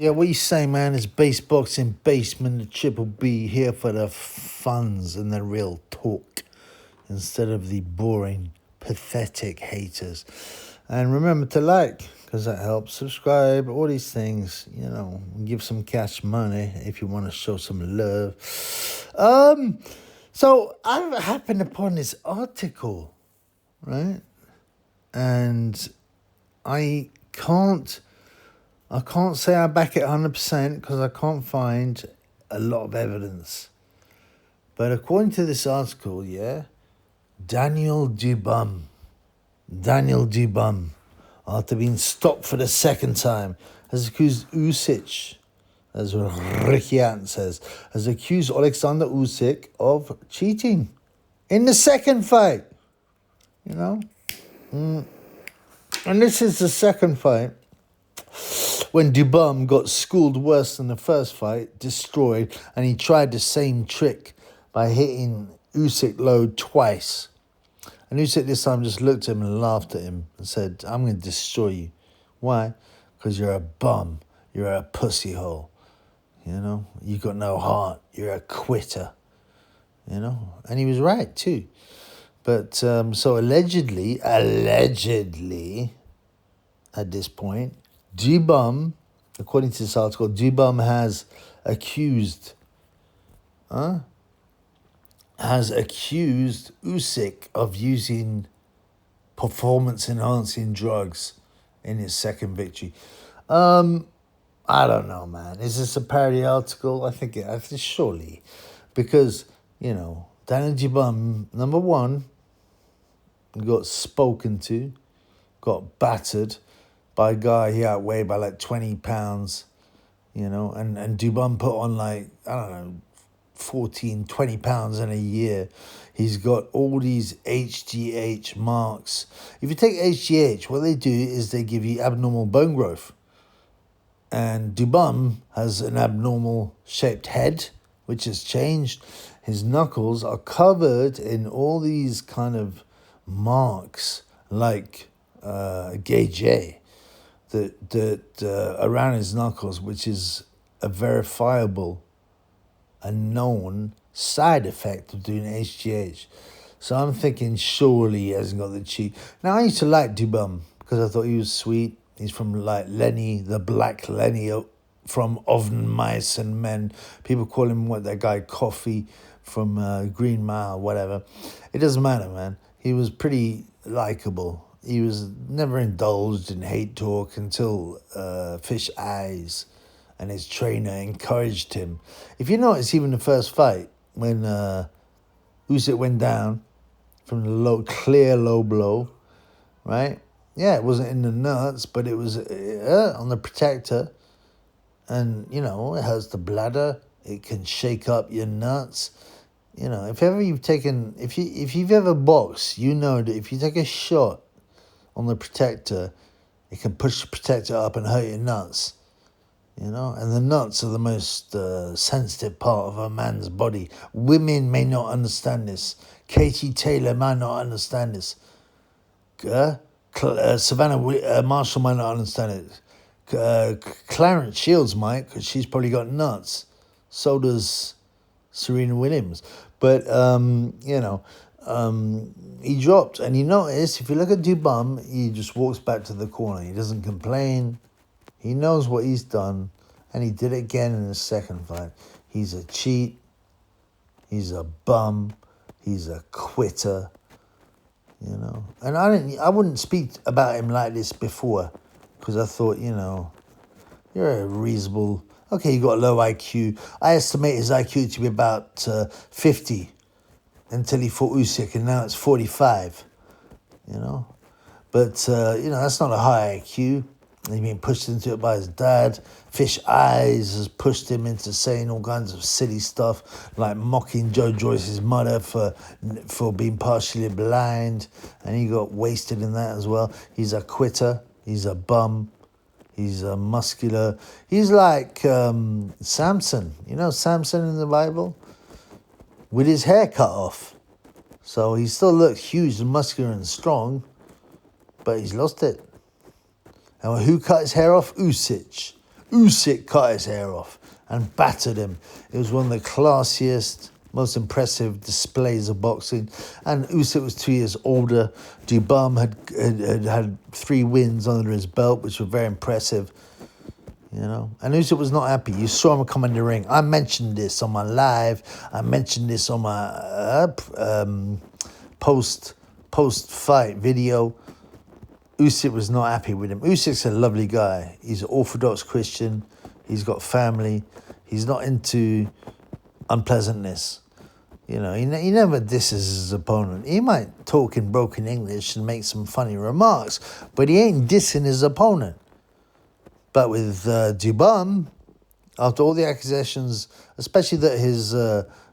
Yeah, what you say, man, is base boxing basement, the Triple B here for the funds and the real talk instead of the boring, pathetic haters. And remember to like, because that helps. Subscribe, all these things, give some cash money if you want to show some love. So I happened upon this article, right? And I can't say I back it 100% because I can't find a lot of evidence. But according to this article, Daniel Dubois, after being stopped for the second time, has accused Usyk, as Ricky Ann says, has accused Alexander Usyk of cheating in the second fight. And this is the second fight when Dubois got schooled worse than the first fight, destroyed, and he tried the same trick by hitting Usyk low twice. And Usyk this time just looked at him and laughed at him and said, "I'm going to destroy you." Why? Because you're a bum. You're a pussy hole. You got no heart. You're a quitter. And he was right too. But so allegedly, at this point, Dubois, according to this article, Dubois has accused Usyk of using performance-enhancing drugs in his second victory. I don't know, man. Is this a parody article? I think surely, because Daniel Dubois, number one, got spoken to, got battered by a guy he outweighed by like 20 pounds, and Dubois put on 14, 20 pounds in a year. He's got all these HGH marks. If you take HGH, what they do is they give you abnormal bone growth. And Dubois has an abnormal shaped head, which has changed. His knuckles are covered in all these kind of marks, like gauge that around his knuckles, which is a verifiable, a known side effect of doing HGH. So I'm thinking surely he hasn't got the cheat. Now, I used to like Dubois because I thought he was sweet. He's from like Lenny, the Black Lenny from Of Mice and Men. People call him that guy Coffee from Green Mile, whatever. It doesn't matter, man. He was pretty likable. He was never indulged in hate talk until Fish Eyes and his trainer encouraged him. If you notice, even the first fight, when Usyk went down from the clear low blow, right? Yeah, it wasn't in the nuts, but it was on the protector. And, it hurts the bladder. It can shake up your nuts. If you've ever boxed, you know that if you take a shot on the protector, it can push the protector up and hurt your nuts. And the nuts are the most sensitive part of a man's body. Women may not understand this. Katie Taylor might not understand this. Savannah Marshall might not understand it. Clarence Shields might, because she's probably got nuts. So does Serena Williams. But, he dropped. And you notice, if you look at Dubois, he just walks back to the corner. He doesn't complain. He knows what he's done, and he did it again in the second fight. He's a cheat. He's a bum. He's a quitter. And I wouldn't speak about him like this before, because I thought, you're a reasonable. Okay, you got a low IQ. I estimate his IQ to be about 50 until he fought Usyk, and now it's 45. But that's not a high IQ. He's been pushed into it by his dad. Fish Eyes has pushed him into saying all kinds of silly stuff, like mocking Joe Joyce's mother for being partially blind, and he got wasted in that as well. He's a quitter. He's a bum. He's a muscular. He's like Samson. Samson in the Bible? With his hair cut off. So he still looks huge and muscular and strong, but he's lost it. And who cut his hair off? Usyk. Usyk cut his hair off and battered him. It was one of the classiest, most impressive displays of boxing. And Usyk was 2 years older. Dubois had 3 wins under his belt, which were very impressive. You know, and Usyk was not happy. You saw him come in the ring. I mentioned this on my live. I mentioned this on my post-fight video. Usyk was not happy with him. Usyk's a lovely guy. He's an Orthodox Christian. He's got family. He's not into unpleasantness. You know, he never disses his opponent. He might talk in broken English and make some funny remarks, but he ain't dissing his opponent. But with Dubois, after all the accusations, especially that his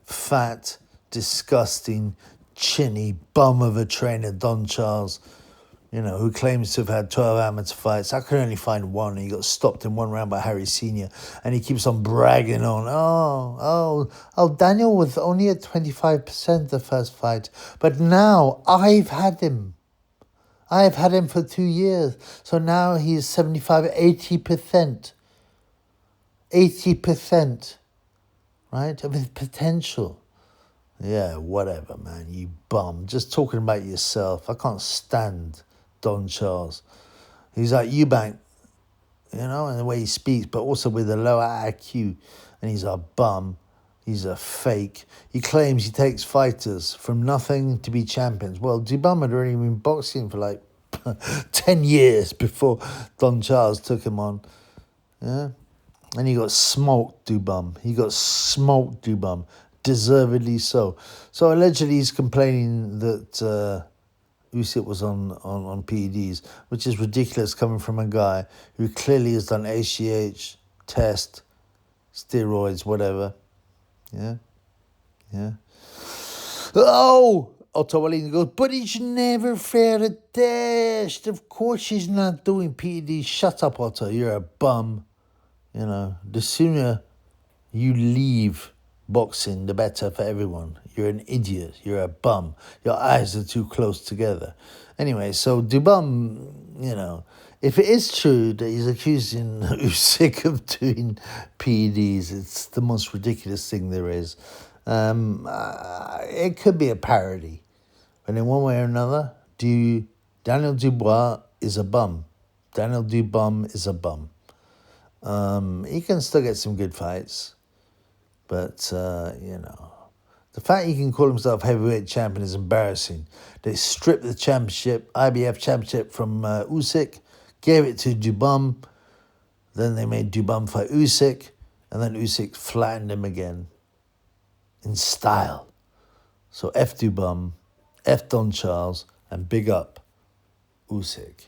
fat, disgusting, chinny bum of a trainer, Don Charles, you know, who claims to have had 12 amateur fights. I could only find one. He got stopped in one round by Harry Sr. And he keeps on bragging on, Daniel was only at 25% the first fight. But now I've had him. I have had him for 2 years. So now he is 75, 80%. 80%. Right? Of his potential. Yeah, whatever, man. You bum. Just talking about yourself. I can't stand Don Charles. He's like Eubank, you know, in the way he speaks, but also with a lower IQ. And he's a bum. He's a fake. He claims he takes fighters from nothing to be champions. Well, Dubois had already been boxing for like 10 years before Don Charles took him on. Yeah. And he got smoked, Dubois. Deservedly so. So allegedly he's complaining that Usyk was on PEDs, which is ridiculous coming from a guy who clearly has done HGH, test, steroids, whatever. Yeah. Oh! Otto Wallin goes, but he's never fair a test. Of course he's not doing PEDs. Shut up, Otto. You're a bum. You know, the sooner you leave boxing, the better for everyone. You're an idiot. You're a bum. Your eyes are too close together. Anyway, so Dubois, you know, if it is true that he's accusing Usyk of doing PEDs, it's the most ridiculous thing there is. It could be a parody. But in one way or another, Daniel Dubois is a bum. Daniel Dubois is a bum. He can still get some good fights. But, you know, the fact he can call himself heavyweight champion is embarrassing. They stripped the championship, IBF championship from Usyk, gave it to Dubois. Then they made Dubois fight Usyk, and then Usyk flattened him again in style. So F Dubois, F Don Charles, and big up Usyk.